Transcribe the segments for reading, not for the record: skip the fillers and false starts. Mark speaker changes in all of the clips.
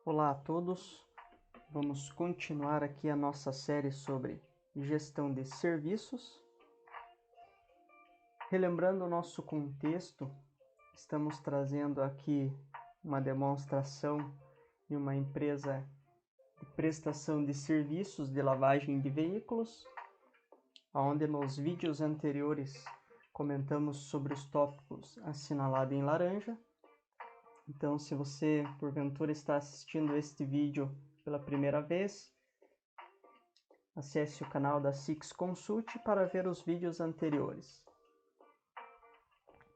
Speaker 1: Olá a todos, vamos continuar aqui a nossa série sobre gestão de serviços. Relembrando o nosso contexto, estamos trazendo aqui uma demonstração de uma empresa de prestação de serviços de lavagem de veículos, onde nos vídeos anteriores comentamos sobre os tópicos assinalados em laranja. Então, se você, porventura, está assistindo este vídeo pela primeira vez, acesse o canal da Six Consult para ver os vídeos anteriores.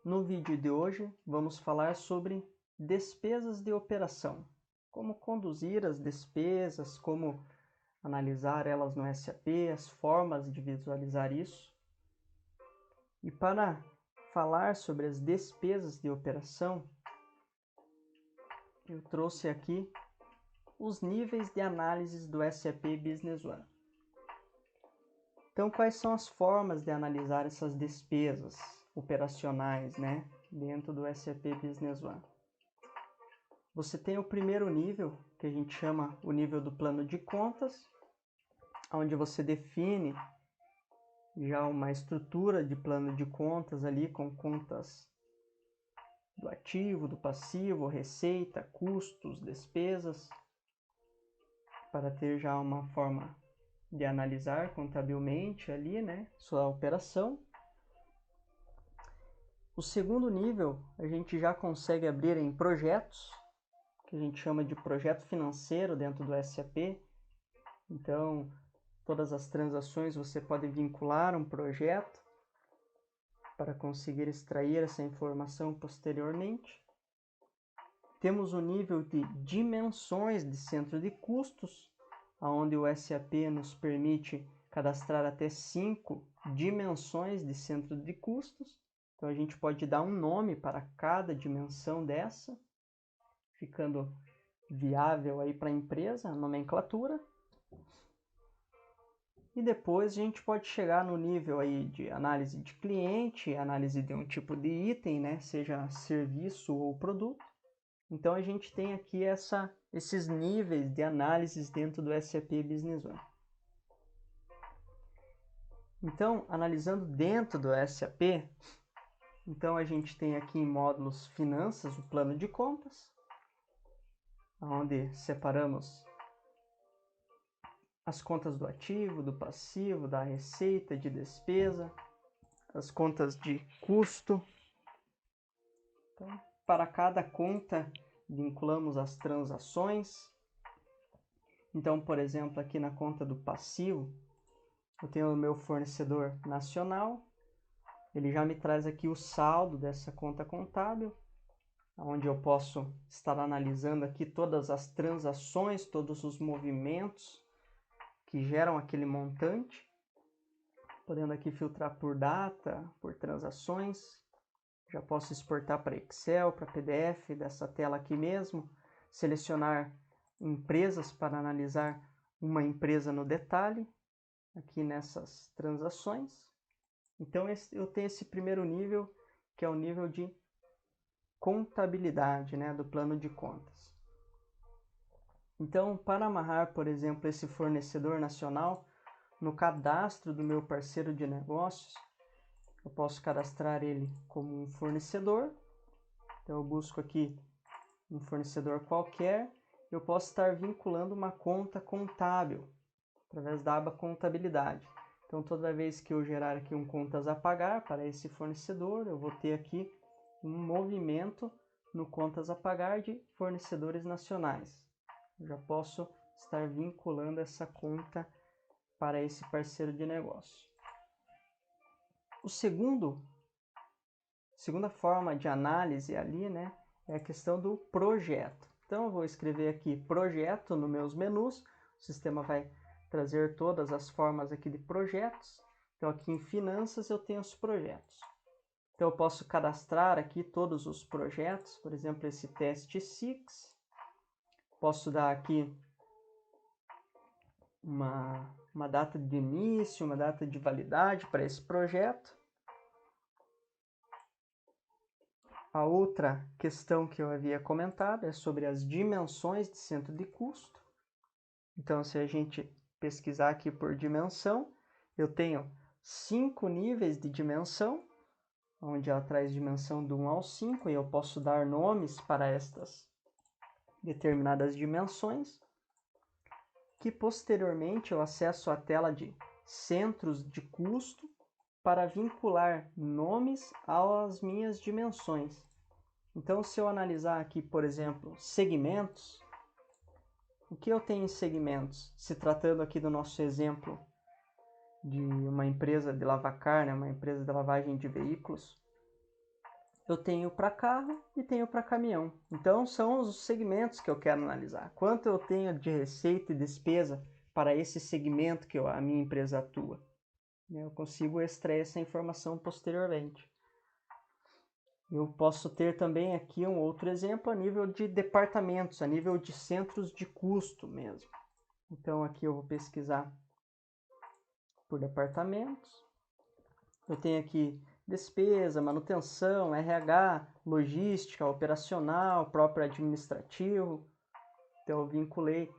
Speaker 1: No vídeo de hoje, vamos falar sobre despesas de operação. Como conduzir as despesas, como analisar elas no SAP, as formas de visualizar isso. E para falar sobre as despesas de operação, eu trouxe aqui os níveis de análise do SAP Business One. Então, quais são as formas de analisar essas despesas operacionais, dentro do SAP Business One? Você tem o primeiro nível, que a gente chama o nível do plano de contas, onde você define já uma estrutura de plano de contas ali com contas do ativo, do passivo, receita, custos, despesas, para ter já uma forma de analisar contabilmente ali, sua operação. O segundo nível, a gente já consegue abrir em projetos, que a gente chama de projeto financeiro dentro do SAP. Então, todas as transações você pode vincular um projeto para conseguir extrair essa informação posteriormente. Temos o nível de dimensões de centro de custos, onde o SAP nos permite cadastrar até 5 dimensões de centro de custos. Então a gente pode dar um nome para cada dimensão dessa, ficando viável aí para a empresa, a nomenclatura. E depois a gente pode chegar no nível aí de análise de cliente, análise de um tipo de item, seja serviço ou produto. Então a gente tem aqui esses níveis de análises dentro do SAP Business One. Então, analisando dentro do SAP, então a gente tem aqui em módulos finanças o plano de contas, onde separamos as contas do ativo, do passivo, da receita, de despesa, as contas de custo. Então, para cada conta, vinculamos as transações. Então, por exemplo, aqui na conta do passivo, eu tenho o meu fornecedor nacional. Ele já me traz aqui o saldo dessa conta contábil, onde eu posso estar analisando aqui todas as transações, todos os movimentos que geram aquele montante, podendo aqui filtrar por data, por transações. Já posso exportar para Excel, para PDF, dessa tela aqui mesmo, selecionar empresas para analisar uma empresa no detalhe, aqui nessas transações. Então eu tenho esse primeiro nível, que é o nível de contabilidade, do plano de contas. Então, para amarrar, por exemplo, esse fornecedor nacional no cadastro do meu parceiro de negócios, eu posso cadastrar ele como um fornecedor. Então eu busco aqui um fornecedor qualquer. Eu posso estar vinculando uma conta contábil através da aba contabilidade. Então toda vez que eu gerar aqui um contas a pagar para esse fornecedor, eu vou ter aqui um movimento no contas a pagar de fornecedores nacionais. Eu já posso estar vinculando essa conta para esse parceiro de negócio. Segunda forma de análise ali, é a questão do projeto. Então eu vou escrever aqui projeto nos meus menus, o sistema vai trazer todas as formas aqui de projetos. Então aqui em finanças eu tenho os projetos. Então eu posso cadastrar aqui todos os projetos, por exemplo, esse teste SIX. Posso dar aqui uma data de início, uma data de validade para esse projeto. A outra questão que eu havia comentado é sobre as dimensões de centro de custo. Então, se a gente pesquisar aqui por dimensão, eu tenho 5 níveis de dimensão, onde ela traz dimensão do 1 ao 5, e eu posso dar nomes para estas determinadas dimensões, que posteriormente eu acesso a tela de centros de custo para vincular nomes às minhas dimensões. Então, se eu analisar aqui, por exemplo, segmentos, o que eu tenho em segmentos? Se tratando aqui do nosso exemplo de uma empresa de lavacar, né, uma empresa de lavagem de veículos, eu tenho para carro e tenho para caminhão. Então, são os segmentos que eu quero analisar. Quanto eu tenho de receita e despesa para esse segmento que a minha empresa atua. Eu consigo extrair essa informação posteriormente. Eu posso ter também aqui um outro exemplo a nível de departamentos, a nível de centros de custo mesmo. Então, aqui eu vou pesquisar por departamentos. Eu tenho aqui despesa, manutenção, RH, logística, operacional, próprio administrativo. Então, eu vinculei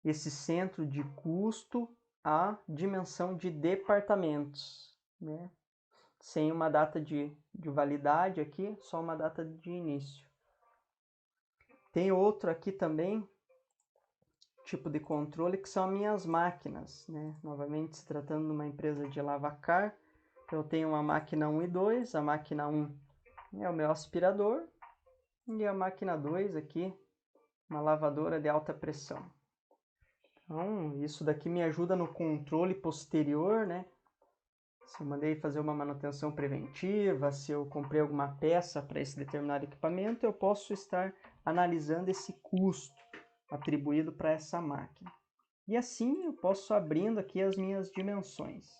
Speaker 1: esse centro de custo à dimensão de departamentos, né? Sem uma data de validade aqui, só uma data de início. Tem outro aqui também, tipo de controle, que são minhas máquinas, né? Novamente, se tratando de uma empresa de lavacar, eu tenho uma máquina 1 e 2, a máquina 1 é o meu aspirador, e a máquina 2 aqui, uma lavadora de alta pressão. Então, isso daqui me ajuda no controle posterior, né? Se eu mandei fazer uma manutenção preventiva, se eu comprei alguma peça para esse determinado equipamento, eu posso estar analisando esse custo atribuído para essa máquina. E assim eu posso abrindo aqui as minhas dimensões.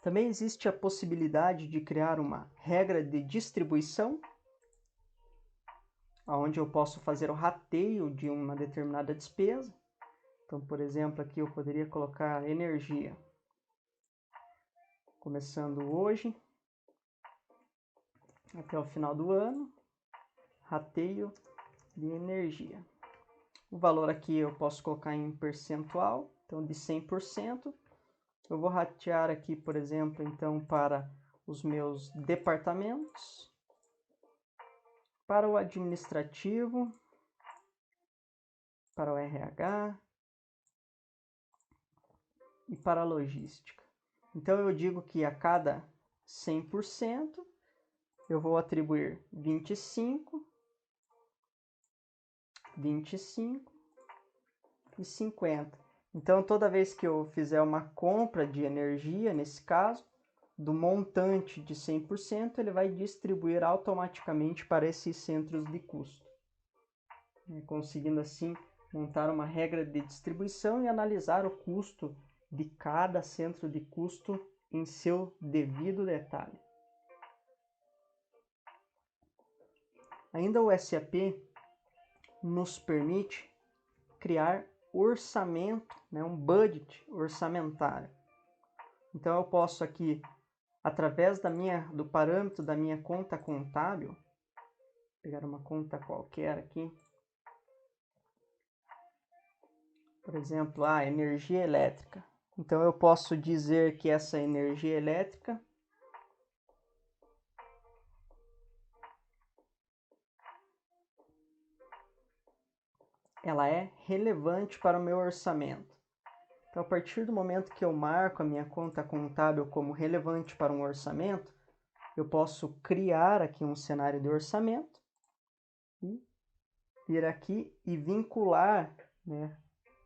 Speaker 1: Também existe a possibilidade de criar uma regra de distribuição, onde eu posso fazer o rateio de uma determinada despesa. Então, por exemplo, aqui eu poderia colocar energia. Começando hoje, até o final do ano, rateio de energia. O valor aqui eu posso colocar em percentual, então de 100%. Eu vou ratear aqui, por exemplo, então para os meus departamentos, para o administrativo, para o RH e para a logística. Então eu digo que a cada 100% eu vou atribuir 25, 25 e 50. Então, toda vez que eu fizer uma compra de energia, nesse caso, do montante de 100%, ele vai distribuir automaticamente para esses centros de custo. Conseguindo assim montar uma regra de distribuição e analisar o custo de cada centro de custo em seu devido detalhe. Ainda o SAP nos permite criar orçamento, né, um budget orçamentário. Então eu posso aqui, através do parâmetro da minha conta contábil, pegar uma conta qualquer aqui, por exemplo, a energia elétrica. Então eu posso dizer que essa energia elétrica ela é relevante para o meu orçamento. Então, a partir do momento que eu marco a minha conta contábil como relevante para um orçamento, eu posso criar aqui um cenário de orçamento e vir aqui e vincular, né,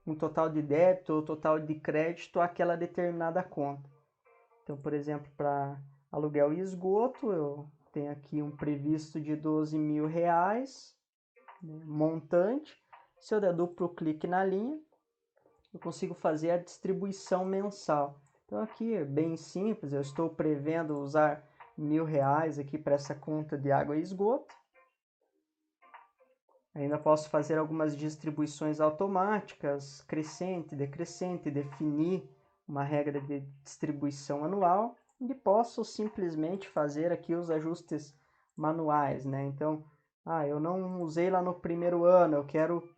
Speaker 1: um total de débito ou total de crédito àquela determinada conta. Então, por exemplo, para aluguel e esgoto, eu tenho aqui um previsto de R$12.000, né, montante. Se eu der duplo clique na linha, eu consigo fazer a distribuição mensal. Então aqui é bem simples, eu estou prevendo usar R$1.000 aqui para essa conta de água e esgoto. Ainda posso fazer algumas distribuições automáticas, crescente, decrescente, definir uma regra de distribuição anual e posso simplesmente fazer aqui os ajustes manuais, né? Então, eu não usei lá no primeiro ano, eu quero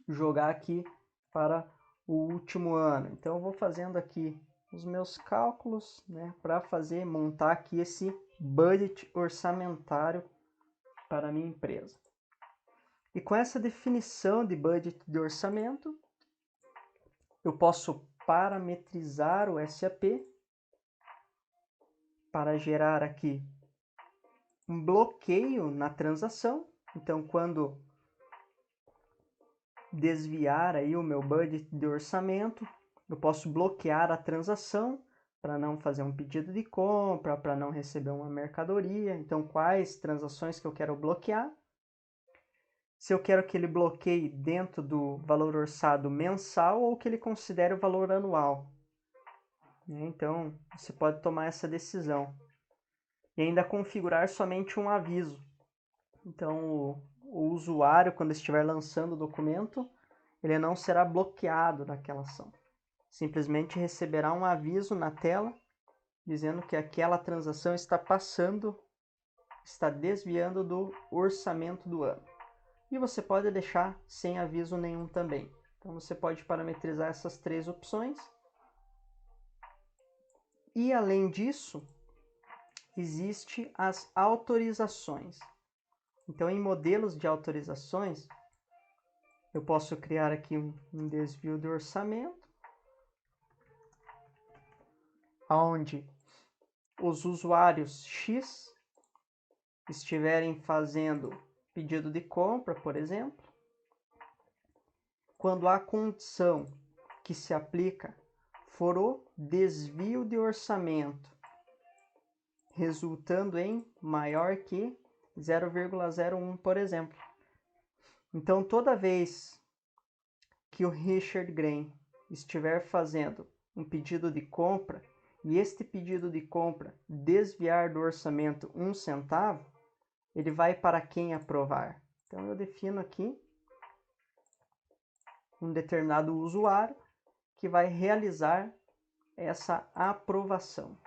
Speaker 1: jogar aqui para o último ano. Então, eu vou fazendo aqui os meus cálculos, né, para montar aqui esse budget orçamentário para a minha empresa. E com essa definição de budget de orçamento, eu posso parametrizar o SAP para gerar aqui um bloqueio na transação. Então, quando desviar aí o meu budget de orçamento, eu posso bloquear a transação para não fazer um pedido de compra, para não receber uma mercadoria. Então, quais transações que eu quero bloquear? Se eu quero que ele bloqueie dentro do valor orçado mensal ou que ele considere o valor anual. Então, você pode tomar essa decisão. E ainda configurar somente um aviso. Então, o usuário, quando estiver lançando o documento, ele não será bloqueado naquela ação. Simplesmente receberá um aviso na tela dizendo que aquela transação está desviando do orçamento do ano. E você pode deixar sem aviso nenhum também. Então você pode parametrizar essas 3 opções. E além disso, existe as autorizações. Então em modelos de autorizações, eu posso criar aqui um desvio de orçamento, onde os usuários X estiverem fazendo pedido de compra, por exemplo, quando a condição que se aplica for o desvio de orçamento, resultando em maior que 0,01, por exemplo. Então, toda vez que o Richard Graham estiver fazendo um pedido de compra e este pedido de compra desviar do orçamento 1 centavo, ele vai para quem aprovar. Então, eu defino aqui um determinado usuário que vai realizar essa aprovação.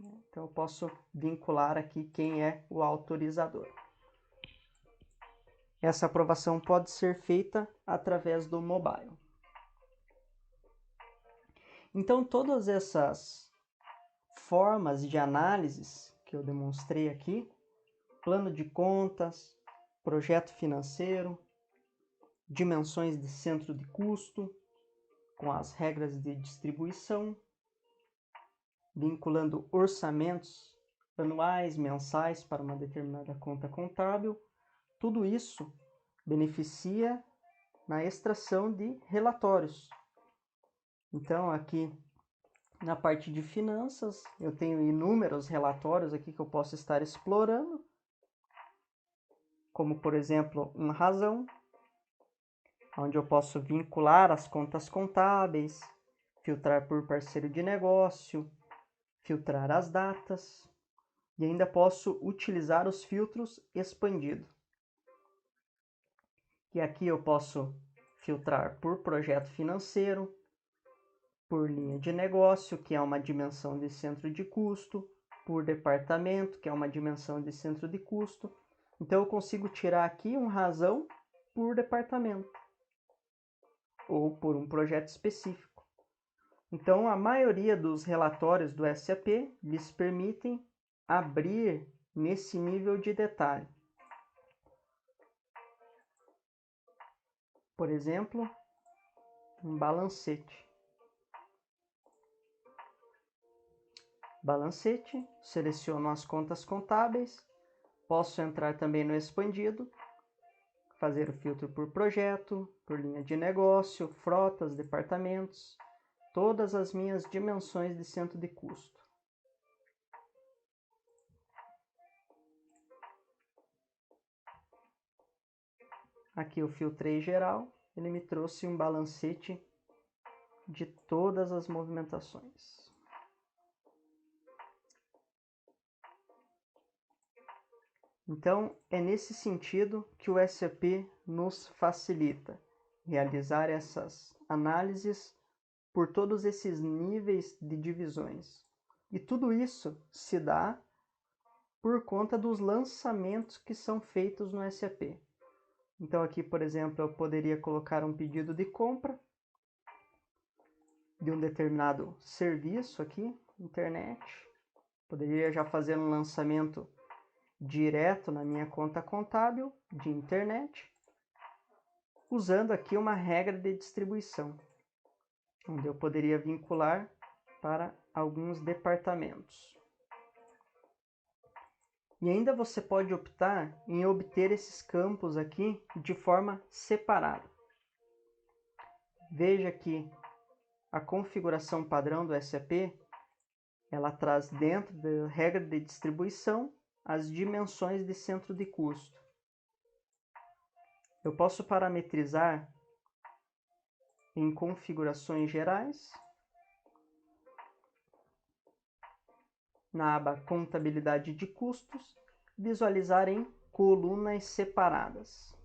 Speaker 1: Então, eu posso vincular aqui quem é o autorizador. Essa aprovação pode ser feita através do mobile. Então, todas essas formas de análises que eu demonstrei aqui, plano de contas, projeto financeiro, dimensões de centro de custo, com as regras de distribuição, vinculando orçamentos anuais, mensais para uma determinada conta contábil, tudo isso beneficia na extração de relatórios. Então, aqui na parte de finanças, eu tenho inúmeros relatórios aqui que eu posso estar explorando, como, por exemplo, uma razão, onde eu posso vincular as contas contábeis, filtrar por parceiro de negócio, filtrar as datas, e ainda posso utilizar os filtros expandido. E aqui eu posso filtrar por projeto financeiro, por linha de negócio, que é uma dimensão de centro de custo, por departamento, que é uma dimensão de centro de custo. Então eu consigo tirar aqui uma razão por departamento ou por um projeto específico. Então a maioria dos relatórios do SAP lhes permitem abrir nesse nível de detalhe. Por exemplo, um balancete. Balancete, seleciono as contas contábeis, posso entrar também no expandido, fazer o filtro por projeto, por linha de negócio, frotas, departamentos, todas as minhas dimensões de centro de custo. Aqui eu filtrei geral, ele me trouxe um balancete de todas as movimentações. Então, é nesse sentido que o SAP nos facilita realizar essas análises por todos esses níveis de divisões. E tudo isso se dá por conta dos lançamentos que são feitos no SAP. Então aqui, por exemplo, eu poderia colocar um pedido de compra de um determinado serviço aqui, internet. Poderia já fazer um lançamento direto na minha conta contábil de internet, usando aqui uma regra de distribuição, onde eu poderia vincular para alguns departamentos. E ainda você pode optar em obter esses campos aqui de forma separada. Veja que a configuração padrão do SAP, ela traz dentro da regra de distribuição as dimensões de centro de custo. Eu posso parametrizar em configurações gerais, na aba contabilidade de custos, visualizar em colunas separadas.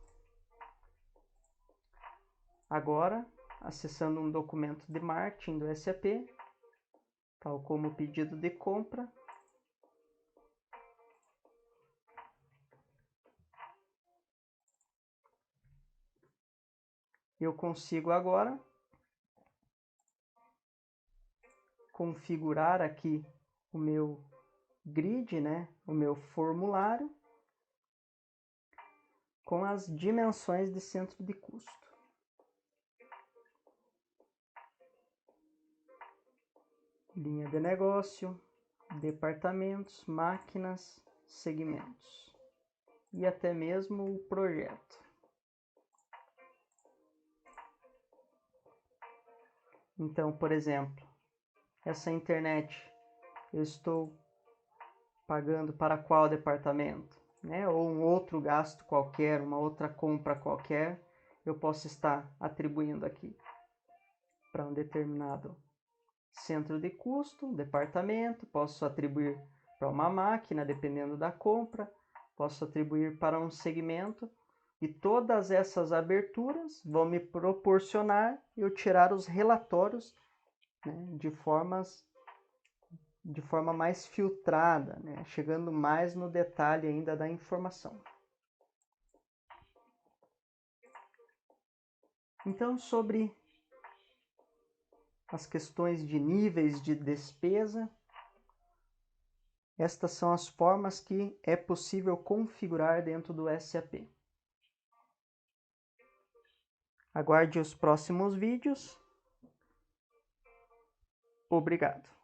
Speaker 1: Agora, acessando um documento de marketing do SAP, tal como o pedido de compra, eu consigo agora configurar aqui o meu grid, o meu formulário, com as dimensões de centro de custo. Linha de negócio, departamentos, máquinas, segmentos e até mesmo o projeto. Então, por exemplo, essa internet eu estou pagando para qual departamento? Ou um outro gasto qualquer, uma outra compra qualquer, eu posso estar atribuindo aqui para um determinado centro de custo, departamento, posso atribuir para uma máquina, dependendo da compra, posso atribuir para um segmento, e todas essas aberturas vão me proporcionar eu tirar os relatórios de forma mais filtrada, chegando mais no detalhe ainda da informação. Então, sobre as questões de níveis de despesa, estas são as formas que é possível configurar dentro do SAP. Aguarde os próximos vídeos. Obrigado.